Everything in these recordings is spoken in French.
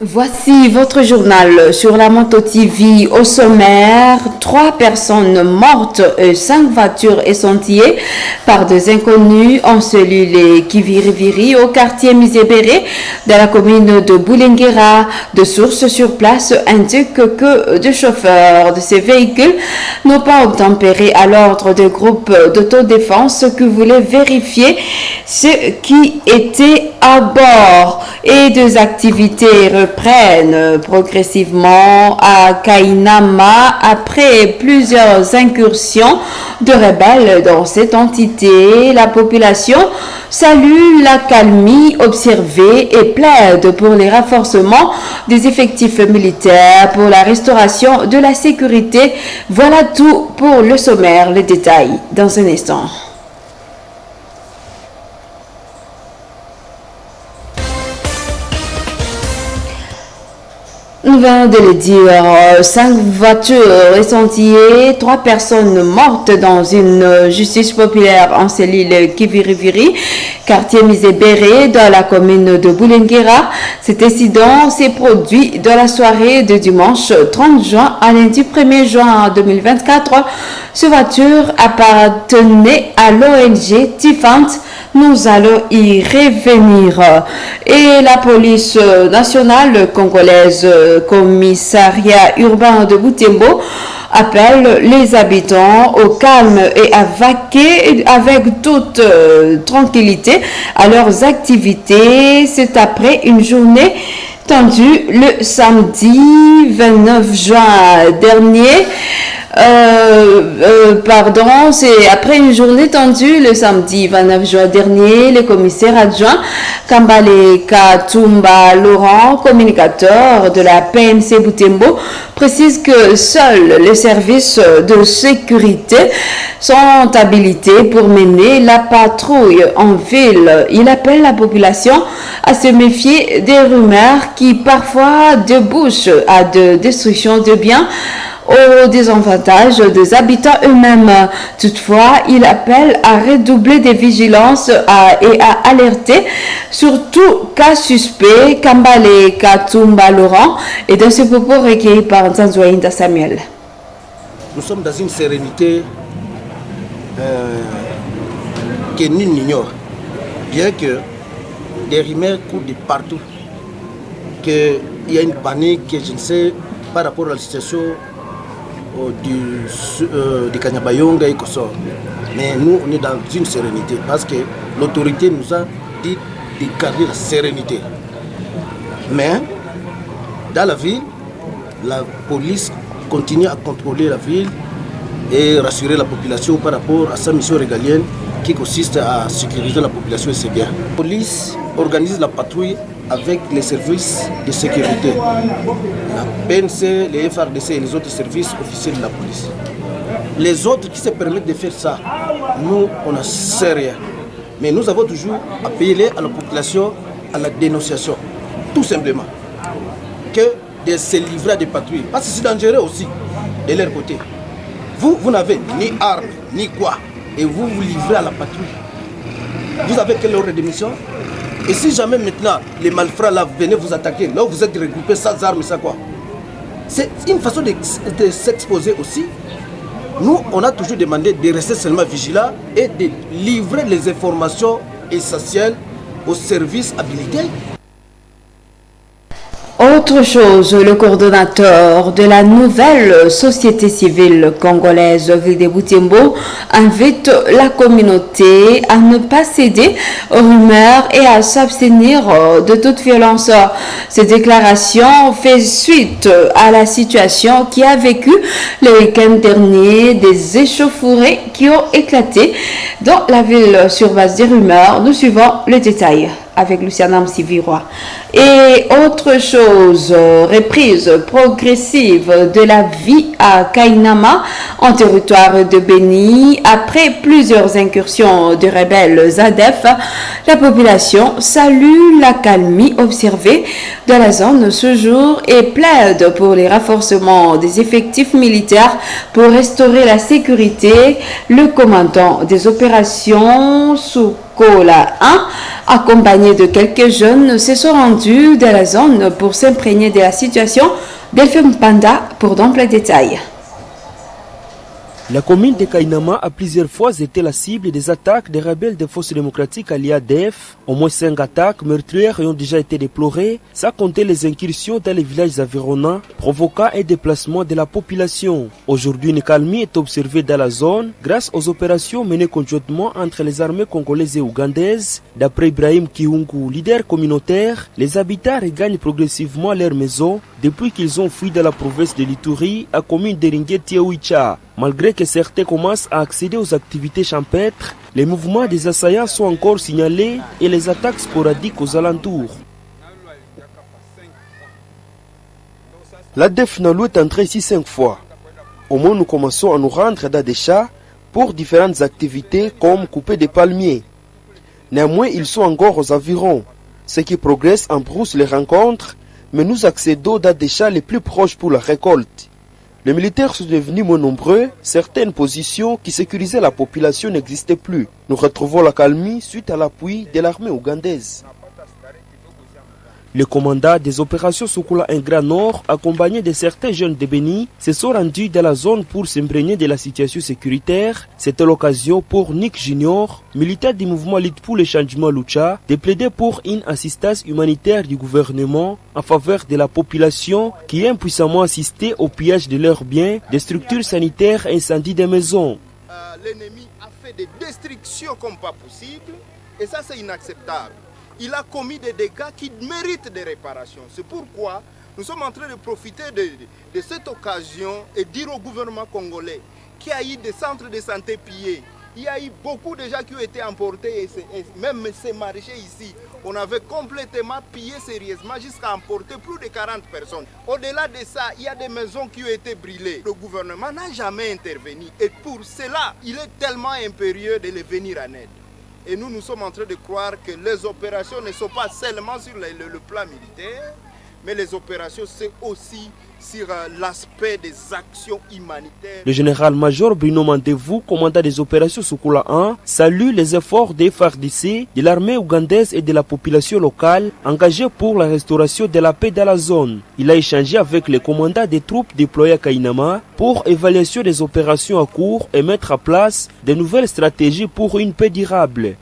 Voici votre journal sur la Moto TV. Au sommaire, 3 personnes mortes et 5 voitures essentillées par des inconnus en cellule Kiviriviri au quartier Misébéré de la commune de Boulenguera. De sources sur place indiquent que deux chauffeurs de ces véhicules n'ont pas obtempéré à l'ordre des groupes d'autodéfense qui voulaient vérifier ce qui était à bord et des activités reprennent progressivement à Kainama après plusieurs incursions de rebelles dans cette entité. La population salue la calmie observée et plaide pour les renforcements des effectifs militaires pour la restauration de la sécurité. Voilà tout pour le sommaire. Les détails dans un instant. Nous venons de le dire, 5 voitures essentillées, 3 personnes mortes dans une justice populaire en cellule Kiviriviri, quartier Misébéré, dans la commune de Boulenguera. Cet incident s'est produit dans la soirée de dimanche 30 juin à lundi 1er juin 2024. Ces voitures appartenaient à l'ONG Tifant. Nous allons y revenir. Et la police nationale congolaise, commissariat urbain de Butembo, appelle les habitants au calme et à vaquer avec toute tranquillité à leurs activités. C'est après une journée tendue le samedi 29 juin dernier. C'est après une journée tendue le samedi 29 juin dernier, le commissaire adjoint Kambale Katumba Laurent, communicateur de la PNC Butembo, précise que seuls les services de sécurité sont habilités pour mener la patrouille en ville. Il appelle la population à se méfier des rumeurs qui parfois débouchent à de destruction de biens au désavantage des habitants eux-mêmes. Toutefois, il appelle à redoubler de vigilance et à alerter sur tout cas suspect. Kambale Katumba Laurent et dans ce propos recueilli par Nzanzoïnda Samuel. Nous sommes dans une sérénité que nul n'ignore, bien que des rumeurs courent de partout, qu'il y a une panique, que je ne sais, par rapport à la situation du Kanyabayonga et Kossor. Mais nous, on est dans une sérénité parce que l'autorité nous a dit de garder la sérénité. Mais dans la ville, la police continue à contrôler la ville et rassurer la population par rapport à sa mission régalienne qui consiste à sécuriser la population et ses biens. La police organise la patrouille avec les services de sécurité, la PNC, les FRDC et les autres services officiels de la police. Les autres qui se permettent de faire ça, nous, on ne sait rien. Mais nous avons toujours appelé à la population à la dénonciation, tout simplement. Que de se livrer à des patrouilles, parce que c'est dangereux aussi, de leur côté. Vous n'avez ni armes, ni quoi, et vous vous livrez à la patrouille. Vous avez quelle heure de mission? Et si jamais maintenant les malfrats là venaient vous attaquer, là où vous êtes regroupés sans armes, ça quoi? C'est une façon de s'exposer aussi. Nous, on a toujours demandé de rester seulement vigilants et de livrer les informations essentielles aux services habilités. Autre chose, le coordonnateur de la nouvelle société civile congolaise Ville de Butembo invite la communauté à ne pas céder aux rumeurs et à s'abstenir de toute violence. Cette déclaration fait suite à la situation qui a vécu le week-end dernier, des échauffourées qui ont éclaté dans la ville sur base des rumeurs. Nous suivons le détail avec Luciana Msivirwa. Et autre chose, reprise progressive de la vie à Kainama en territoire de Béni. Après plusieurs incursions de rebelles ADF, la population salue la calmie observée dans la zone ce jour et plaide pour les renforcements des effectifs militaires pour restaurer la sécurité. Le commandant des opérations sous Sokola 1, accompagnés de quelques jeunes, se sont rendus dans la zone pour s'imprégner de la situation. Delphine Panda pour d'amples détails. La commune de Kainama a plusieurs fois été la cible des attaques des rebelles des forces démocratiques à l'IADF. Au moins 5 attaques meurtrières ont déjà été déplorées, sans compter les incursions dans les villages environnants, provoquant un déplacement de la population. Aujourd'hui, une accalmie est observée dans la zone grâce aux opérations menées conjointement entre les armées congolaises et ougandaises. D'après Ibrahim Kiungu, leader communautaire, les habitants regagnent progressivement leurs maisons depuis qu'ils ont fui de la province de l'Ituri à commune de Ringeti-Oicha. Malgré que certains commencent à accéder aux activités champêtres, les mouvements des assaillants sont encore signalés et les attaques sporadiques aux alentours. L'ADF Nalu est entré ici 5 fois. Au moins, nous commençons à nous rendre dans des chats pour différentes activités comme couper des palmiers. Néanmoins, ils sont encore aux environs. Ce qui progresse en brousse les rencontres, mais nous accédons dans des chats les plus proches pour la récolte. Les militaires sont devenus moins nombreux, certaines positions qui sécurisaient la population n'existaient plus. Nous retrouvons la calmie suite à l'appui de l'armée ougandaise. Le commandant des opérations Sokola Ingra Nord, accompagné de certains jeunes de Béni, se sont rendus dans la zone pour s'imprégner de la situation sécuritaire. C'était l'occasion pour Nick Junior, militaire du mouvement Lutte pour le changement Lucha, de plaider pour une assistance humanitaire du gouvernement en faveur de la population qui est impuissamment assistée au pillage de leurs biens, des structures sanitaires et incendie des maisons. L'ennemi a fait des destructions comme pas possible et ça c'est inacceptable. Il a commis des dégâts qui méritent des réparations. C'est pourquoi nous sommes en train de profiter de cette occasion et dire au gouvernement congolais qu'il y a eu des centres de santé pillés. Il y a eu beaucoup de gens qui ont été emportés et même ces marchés ici, on avait complètement pillé sérieusement jusqu'à emporter plus de 40 personnes. Au-delà de ça, il y a des maisons qui ont été brûlées. Le gouvernement n'a jamais intervenu et pour cela, il est tellement impérieux de les venir en aide. Et nous sommes en train de croire que les opérations ne sont pas seulement sur le plan militaire, mais les opérations c'est aussi sur l'aspect des actions humanitaires. Le général-major Bruno Mandevou, commandant des opérations Sokola 1, salue les efforts des FARDC, de l'armée ougandaise et de la population locale engagée pour la restauration de la paix dans la zone. Il a échangé avec les commandants des troupes déployées à Kainama pour évaluation des opérations à cours et mettre en place de nouvelles stratégies pour une paix durable.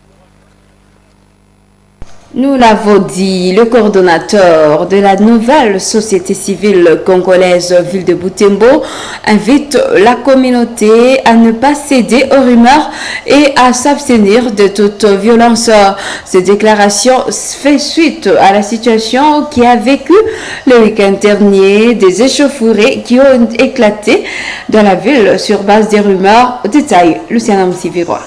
Nous l'avons dit, le coordonnateur de la nouvelle société civile congolaise Ville de Butembo invite la communauté à ne pas céder aux rumeurs et à s'abstenir de toute violence. Cette déclaration fait suite à la situation qui a vécu le week-end dernier, des échauffourées qui ont éclaté dans la ville sur base des rumeurs. Détail, Luciana Msivirwa.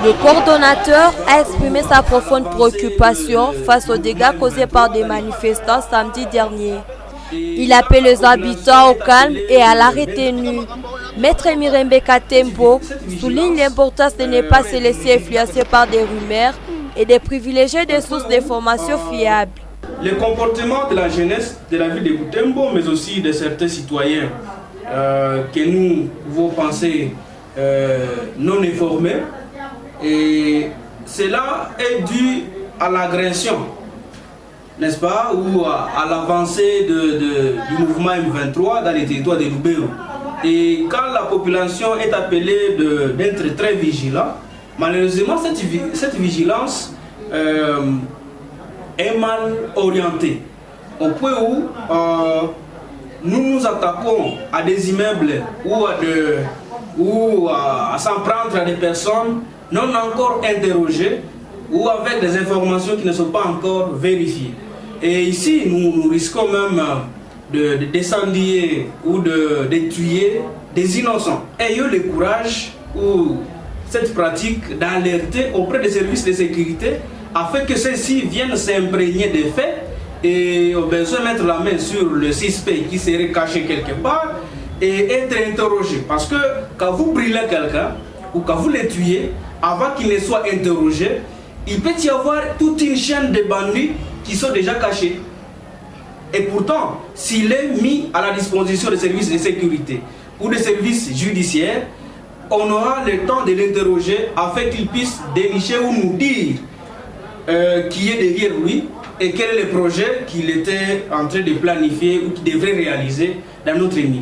Le coordonnateur a exprimé sa profonde préoccupation face aux dégâts causés par des manifestants samedi dernier. Il appelle les habitants au calme et à la retenue. Maître Mirembe Katembo souligne l'importance de ne pas se laisser influencer par des rumeurs et de privilégier des sources d'informations fiables. Le comportement de la jeunesse de la ville de Butembo, mais aussi de certains citoyens que nous pouvons penser non informés, et cela est dû à l'agression, n'est-ce pas, ou à l'avancée du mouvement M23 dans les territoires de Lubero. Et quand la population est appelée d'être très vigilant, malheureusement cette vigilance est mal orientée. Au point où nous nous attaquons à des immeubles ou à s'en prendre à des personnes non encore interrogées ou avec des informations qui ne sont pas encore vérifiées. Et ici, nous risquons même de descendre ou de tuer des innocents. Ayons le courage ou cette pratique d'alerter auprès des services de sécurité afin que ceux-ci viennent s'imprégner des faits et au besoin mettre la main sur le suspect qui serait caché quelque part et être interrogé. Parce que quand vous brûlez quelqu'un ou quand vous le tuez, avant qu'il ne soit interrogé, il peut y avoir toute une chaîne de bandits qui sont déjà cachés. Et pourtant, s'il est mis à la disposition des services de sécurité ou des services judiciaires, on aura le temps de l'interroger afin qu'il puisse dénicher ou nous dire qui est derrière lui et quel est le projet qu'il était en train de planifier ou qu'il devrait réaliser dans notre milieu.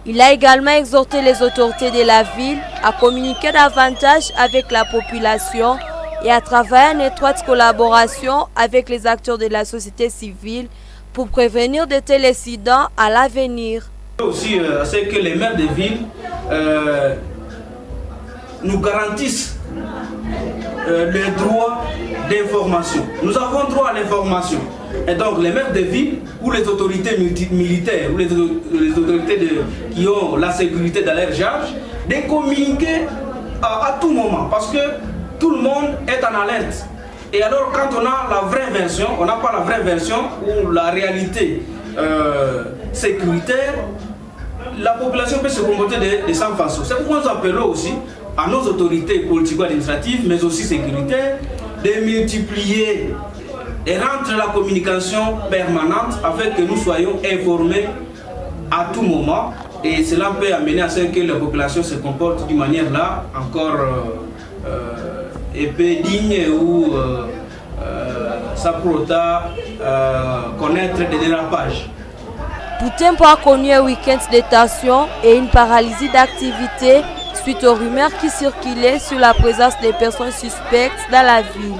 Il a également exhorté les autorités de la ville à communiquer davantage avec la population et à travailler en étroite collaboration avec les acteurs de la société civile pour prévenir de tels incidents à l'avenir. Aussi, c'est que les maires de ville nous garantissent le droit d'information. Nous avons droit à l'information. Et donc les maires de ville ou les autorités militaires ou les autorités qui ont la sécurité dans leur charge, de communiquer à tout moment parce que tout le monde est en alerte. Et alors quand on a la vraie version, on n'a pas la vraie version ou la réalité sécuritaire, la population peut se comporter de 100 façons. C'est pourquoi nous appelons aussi à nos autorités politico-administratives, mais aussi sécuritaires, de multiplier et rendre la communication permanente afin que nous soyons informés à tout moment. Et cela peut amener à ce que la population se comporte d'une manière là encore peu digne ou s'apprêta connaître des dérapages. Butembo a connu un week-end de tension et une paralysie d'activité suite aux rumeurs qui circulaient sur la présence des personnes suspectes dans la ville.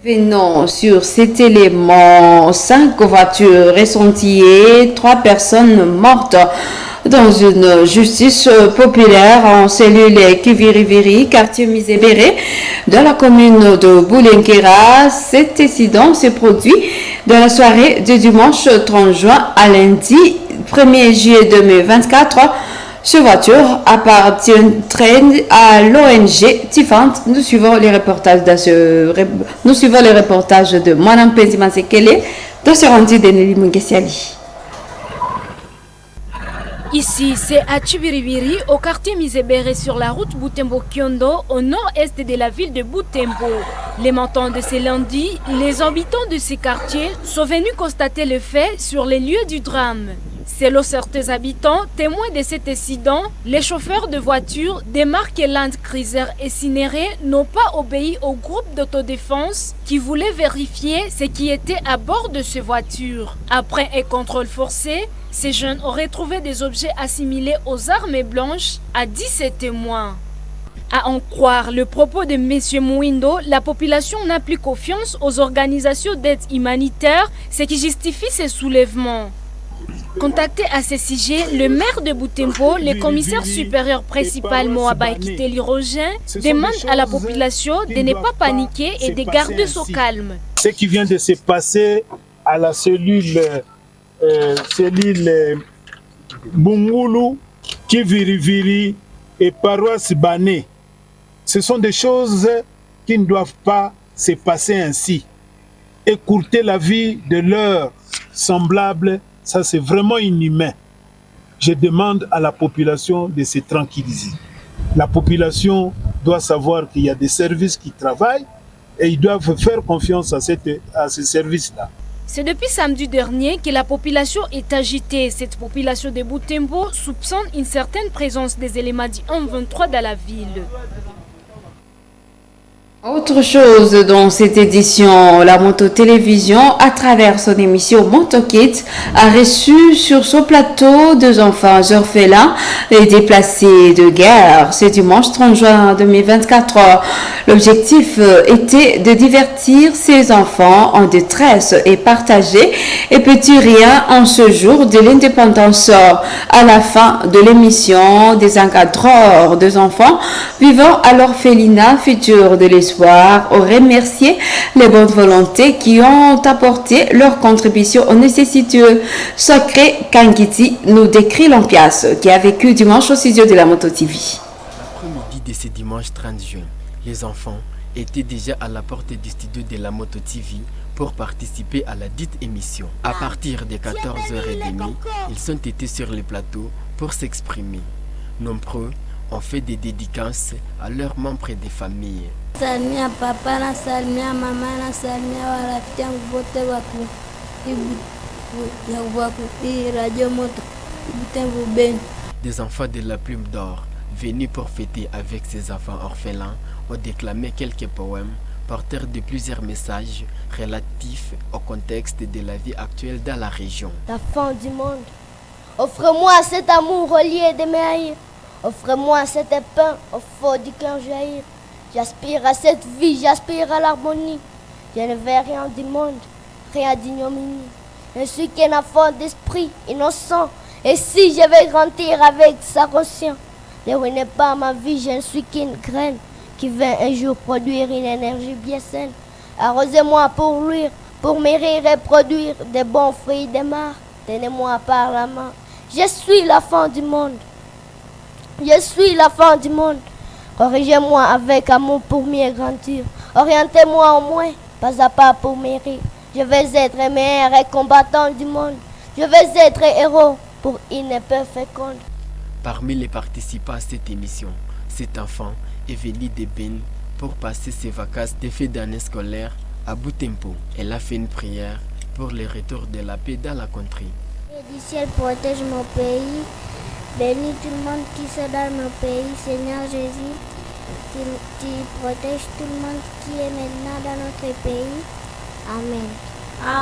Venons sur cet élément, 5 voitures incendiées, 3 personnes mortes dans une justice populaire en cellule Kiviriviri, quartier Misébéré, dans la commune de Boulenguera. Cet incident s'est produit dans la soirée du dimanche 30 juin à lundi 1er juillet 2024. Ces voitures appartiendraient à l'ONG Tifant. Nous suivons les reportages de Madame Penzima Sekele dans ce rendu de Nelly Mungesiali. Ici, c'est à Chibiribiri, au quartier Misébéré, sur la route Butembo-Kiondo, au nord-est de la ville de Butembo. Les matins de ce lundi, les habitants de ces quartiers sont venus constater le fait sur les lieux du drame. Selon certains habitants, témoins de cet incident, les chauffeurs de voitures des marques Land Cruiser et Cinere n'ont pas obéi au groupe d'autodéfense qui voulait vérifier ce qui était à bord de ces voitures. Après un contrôle forcé, ces jeunes auraient trouvé des objets assimilés aux armes blanches, a dit ces témoins. À en croire le propos de M. Mouindo, la population n'a plus confiance aux organisations d'aide humanitaire, ce qui justifie ces soulèvements. Contacté à ce sujet, le maire de Butembo, le commissaire supérieur principal Moaba Ekiteli Rogen, demande à la population de ne pas paniquer et de garder son calme. Ce qui vient de se passer à la cellule Bungulu, Kiviriviri et paroisse Bané, ce sont des choses qui ne doivent pas se passer ainsi. Écourter la vie de leurs semblables, ça c'est vraiment inhumain. Je demande à la population de se tranquilliser. La population doit savoir qu'il y a des services qui travaillent et ils doivent faire confiance à ces services-là. C'est depuis samedi dernier que la population est agitée. Cette population de Butembo soupçonne une certaine présence des éléments du 1-23 dans la ville. Autre chose dans cette édition, la Moto Télévision, à travers son émission Moto Kids, a reçu sur son plateau 2 enfants orphelins et déplacés de guerre. Ce dimanche 30 juin 2024, l'objectif était de divertir ces enfants en détresse et partager et petit rien en ce jour de l'indépendance. À la fin de l'émission, des encadreurs des enfants vivant à l'orphelinat futur de l'espoir ont remercié les bonnes volontés qui ont apporté leur contribution aux nécessiteux. Sacré Kangiti nous décrit l'ambiance qui a vécu dimanche au studio de la Moto TV. L'après-midi de ce dimanche 30 juin, les enfants étaient déjà à la porte du studio de la Moto TV pour participer à la dite émission. À partir de 14h30, ils ont été sur le plateau pour s'exprimer. Nombreux ont fait des dédicaces à leurs membres des familles. Salimia papa na salimia mama na salimia warafiki yangu wote Des enfants de la Plume d'Or, venus pour fêter avec ces enfants orphelins, ont déclamé quelques poèmes porteurs de plusieurs messages relatifs au contexte de la vie actuelle dans la région. La fin du monde. Offre-moi cet amour relié de mes haïrs. Offre-moi cet pain au fond du cœur jaillir. J'aspire à cette vie, j'aspire à l'harmonie. Je ne veux rien du monde, rien d'ignominie. Je suis qu'un enfant d'esprit innocent. Et si je vais grandir avec sa conscience, ne ruinez pas ma vie, je ne suis qu'une graine qui va un jour produire une énergie bien saine. Arrosez-moi pour luire, pour mûrir et produire des bons fruits des mares. Tenez-moi par la main. Je suis la fin du monde. Je suis la fin du monde. Corrigez-moi avec amour pour mieux grandir. Orientez-moi au moins, pas à pas pour mûrir. Je vais être meilleur et combattant du monde. Je vais être héros pour une épée féconde. Parmi les participants à cette émission, cet enfant est venu de Ben pour passer ses vacances de fin d'année scolaire à Butembo. Elle a fait une prière pour le retour de la paix dans la contrée. Que du ciel protège mon pays. Bénis tout le monde qui se dans mon pays. Seigneur Jésus, tu protèges tout le monde qui est maintenant dans notre pays. Amen.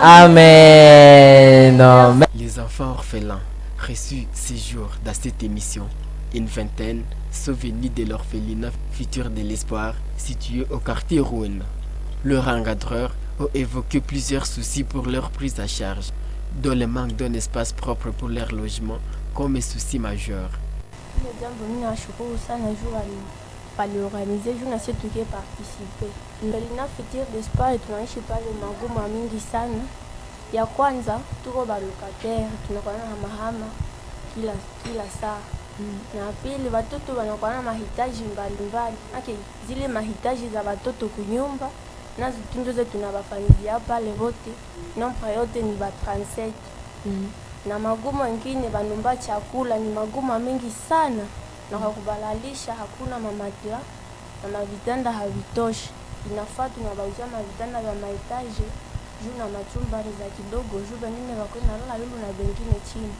Amen. Amen. Les enfants orphelins reçus ces jours dans cette émission, une vingtaine, sont venus de l'orphelinat Futur de l'Espoir situé au quartier Rouen. Leurs encadreurs ont évoqué plusieurs soucis pour leur prise à charge, dont le manque d'un espace propre pour leur logement comme un souci majeur. Waliorganize juu na sisi tukiparticipe. Orphelinat Futur d'Espoir tunaishi pale magumu mingi sana. Ya kwanza tuko balokataire, tunakuwa na mahama kila saa. Na pili watoto wanakuwa na mahitaji mbalimbali. Zile mahitaji za watoto kunyumba nazo tunjoze tunabafanyia pale wote. Nombre yote ni ba 37. Na magumu mengine banumba chakula ni magumu mengi sana. Na kwa kubalalisha hakuna mamatla na mavitanda havitoshi. Inafaa tunabauzia mavitanda vya mahitaji juu na machumba za kidogo juu wengine wako na lala lulu na wengine chini.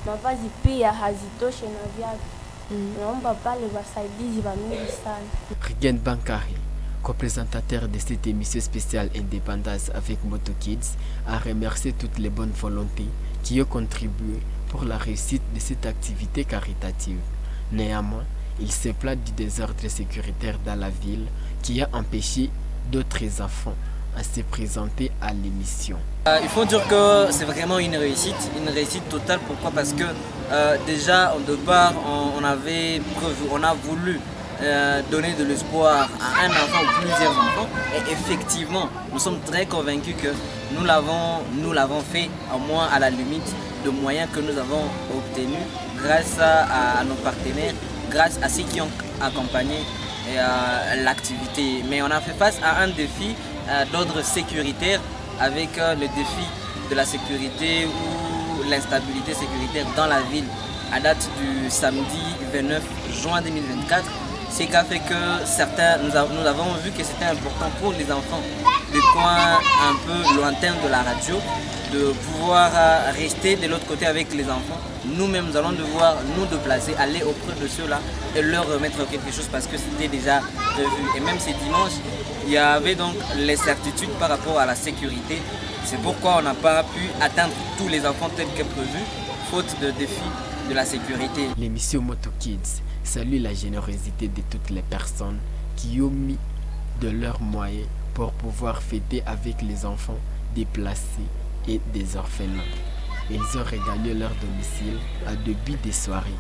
Mavazi pia hazitoshi na viatu. Naomba pale wasaidizi wa mingi sana. Rigen Bankari, co-présentateur de cette émission spéciale Indépendance avec Moto Kids, a remercié toutes les bonnes volontés qui ont contribué pour la réussite de cette activité caritative. Néanmoins, il se plaint du désordre sécuritaire dans la ville qui a empêché d'autres enfants à se présenter à l'émission. Il faut dire que c'est vraiment une réussite totale. Pourquoi? Parce que déjà au départ on a voulu donner de l'espoir à un enfant ou plusieurs enfants, et effectivement nous sommes très convaincus que nous l'avons fait au moins à la limite de moyens que nous avons obtenus grâce à nos partenaires, grâce à ceux qui ont accompagné l'activité. Mais on a fait face à un défi d'ordre sécuritaire avec le défi de la sécurité ou l'instabilité sécuritaire dans la ville à date du samedi 29 juin 2024. Ce qui a fait que nous avons vu que c'était important pour les enfants des coins un peu lointains de la radio de pouvoir rester de l'autre côté avec les enfants. Nous-mêmes, nous allons devoir nous déplacer, aller auprès de ceux-là et leur remettre quelque chose parce que c'était déjà prévu. Et même ce dimanche, il y avait donc les certitudes par rapport à la sécurité. C'est pourquoi on n'a pas pu atteindre tous les enfants tels que prévu, faute de défis de la sécurité. L'émission Moto Kids salue la générosité de toutes les personnes qui ont mis de leurs moyens pour pouvoir fêter avec les enfants déplacés et des orphelins. Ils ont regagné leur domicile à début des soirées.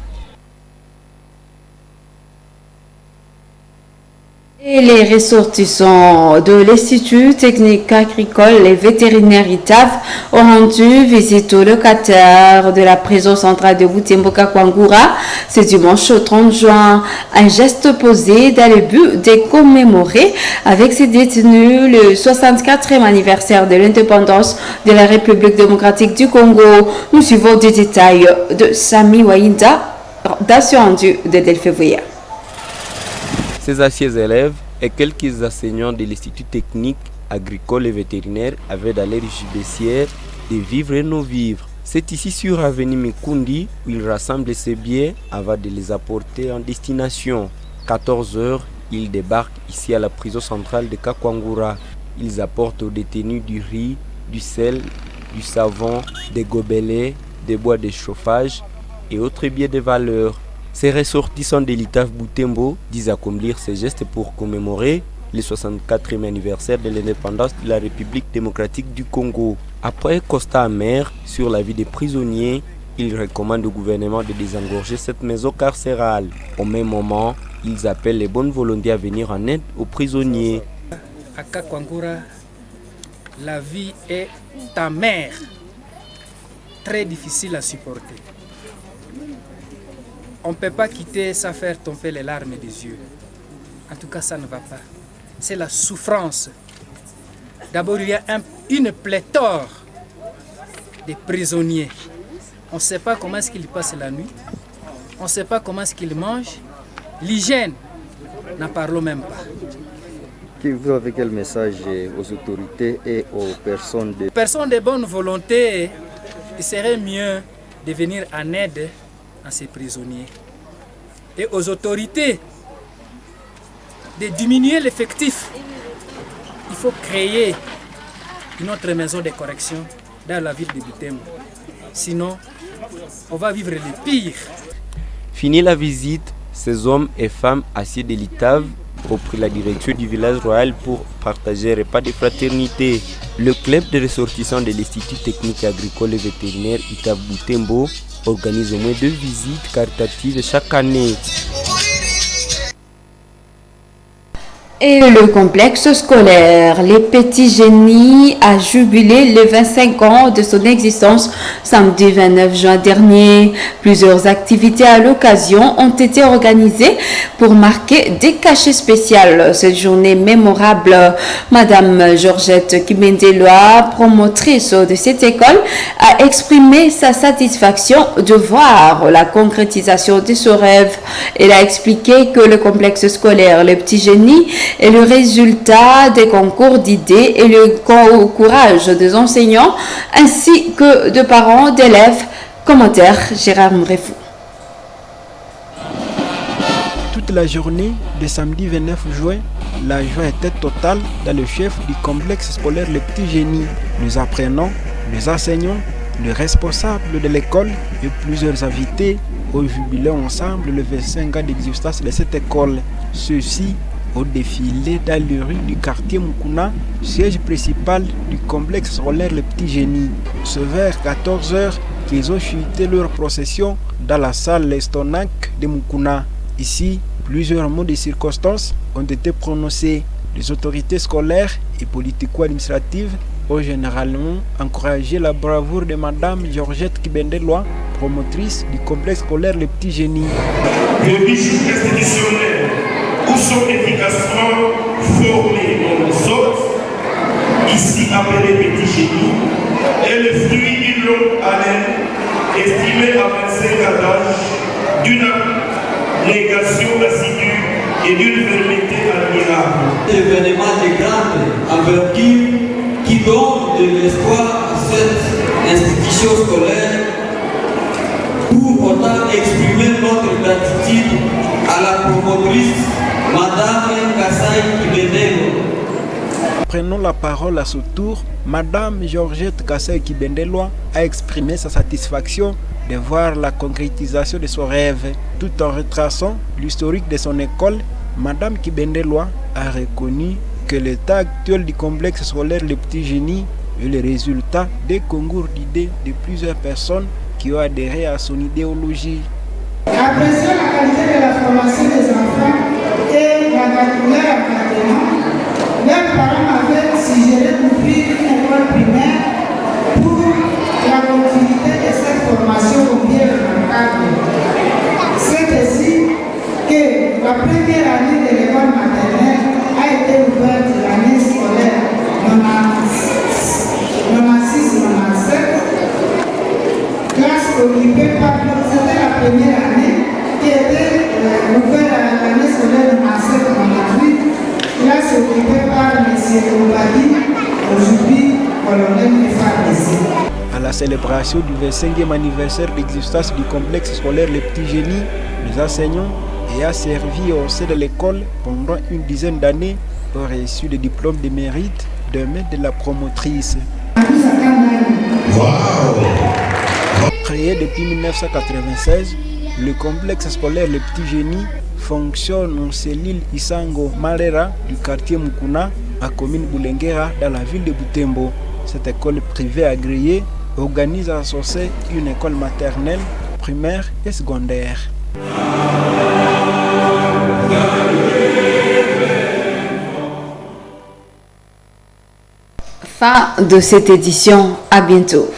Et les ressortissants de l'Institut technique agricole et vétérinaire ITAV ont rendu visite aux locataires de la prison centrale de Butembo-Kakwangura ce dimanche 30 juin. Un geste posé dans le but de commémorer avec ces détenus le 64e anniversaire de l'indépendance de la République démocratique du Congo. Nous suivons des détails de Sami Wainda dans ce rendu de Delphévoya. Ces anciens élèves et quelques enseignants de l'Institut technique agricole et vétérinaire avaient dans leur judiciaire de vivre et non-vivre. C'est ici sur Avenue Mikundi où il rassemble ses billets avant de les apporter en destination. 14h, ils débarquent ici à la prison centrale de Kakwangura. Ils apportent aux détenus du riz, du sel, du savon, des gobelets, des bois de chauffage et autres biens de valeur. Ces ressortissants de l'ITAF Butembo disent accomplir ces gestes pour commémorer le 64e anniversaire de l'indépendance de la République démocratique du Congo. Après un constat amer sur la vie des prisonniers, ils recommandent au gouvernement de désengorger cette maison carcérale. Au même moment, ils appellent les bonnes volontés à venir en aide aux prisonniers. À Kakwangura, la vie est amère, très difficile à supporter. On ne peut pas quitter sans faire tomber les larmes des yeux. En tout cas, ça ne va pas. C'est la souffrance. D'abord, il y a une pléthore de prisonniers. On ne sait pas comment est-ce qu'ils passent la nuit. On ne sait pas comment est-ce qu'ils mangent. L'hygiène, n'en parlons même pas. Vous avez quel message aux autorités et aux personnes de... Personnes de bonne volonté, il serait mieux de venir en aide à ces prisonniers. Et aux autorités, de diminuer l'effectif. Il faut créer une autre maison de correction dans la ville de Butembo. Sinon, on va vivre le pire. Fini la visite, ces hommes et femmes assis de l'ITAV ont pris la direction du village royal pour partager un repas de fraternité. Le club de ressortissants de l'Institut technique agricole et vétérinaire ITAV Butembo organise au moins 2 visites caritatives chaque année. Et le complexe scolaire Les Petits Génies a jubilé les 25 ans de son existence samedi 29 juin dernier. Plusieurs activités à l'occasion ont été organisées pour marquer des cachets spéciaux. Cette journée mémorable, Madame Georgette Kibendeloa, promotrice de cette école, a exprimé sa satisfaction de voir la concrétisation de ce rêve. Elle a expliqué que le complexe scolaire Les Petits Génies est le résultat des concours d'idées et le courage des enseignants ainsi que de parents d'élèves. Commentaire Gérard Mrefou. Toute la journée de samedi 29 juin, la joie était totale dans le chef du complexe scolaire Les Petits Génies. Nous apprenons, les enseignants, les responsables de l'école et plusieurs invités ont jubilé ensemble le 25 ans d'existence de cette école. Ceux-ci au défilé dans les rues du quartier Mukuna, siège principal du complexe scolaire Les Petits Génies. C'est vers 14h qu'ils ont chuté leur procession dans la salle Lestonac de Mukuna. Ici, plusieurs mots de circonstances ont été prononcés. Les autorités scolaires et politico-administratives ont généralement encouragé la bravoure de Madame Georgette Kibendeloa, promotrice du complexe scolaire Les Petits Génies. Les bijoux institutionnels où sont efficacement formés dans les autres, ici appelés Petits Génies, est le fruit d'une longue haleine estimée à 25 ans d'âge, d'une négation assidue et d'une fermeté admirable. Événement de grande envergure qui donne de l'espoir à cette institution scolaire pour autant exprimer notre gratitude à la promotrice Madame Kasai Kibendeloa. Prenons la parole à ce tour. Madame Georgette Kasai Kibendeloa a exprimé sa satisfaction de voir la concrétisation de son rêve. Tout en retraçant l'historique de son école, Madame Kibendeloa a reconnu que l'état actuel du complexe scolaire Les Petits Génies est le résultat des concours d'idées de plusieurs personnes qui ont adhéré à son idéologie. Appréciant la qualité de la formation des enfants et la leur appartenant, leurs parents m'avaient suggéré d'ouvrir une école primaire pour la continuité de cette formation bien remarquable. C'est ainsi que la première année de l'école maternelle a été ouverte l'année scolaire 96-97. Classe occupée par c'était la première année qui était ouverte l'année scolaire 97-98. Classe occupée par M. Obadi, aujourd'hui colonel de pharmacie. la célébration du 25e anniversaire d'existence du complexe scolaire Les Petits Génies, les enseignants ayant servi au sein de l'école pendant une dizaine d'années ont reçu le diplôme de mérite de main de la promotrice. Créé depuis 1996, le complexe scolaire Les Petits Génies fonctionne en cellule Isango Marera du quartier Mukuna à commune Boulenguera dans la ville de Butembo. Cette école privée agréée organise à Sossé une école maternelle, primaire et secondaire. Fin de cette édition, à bientôt.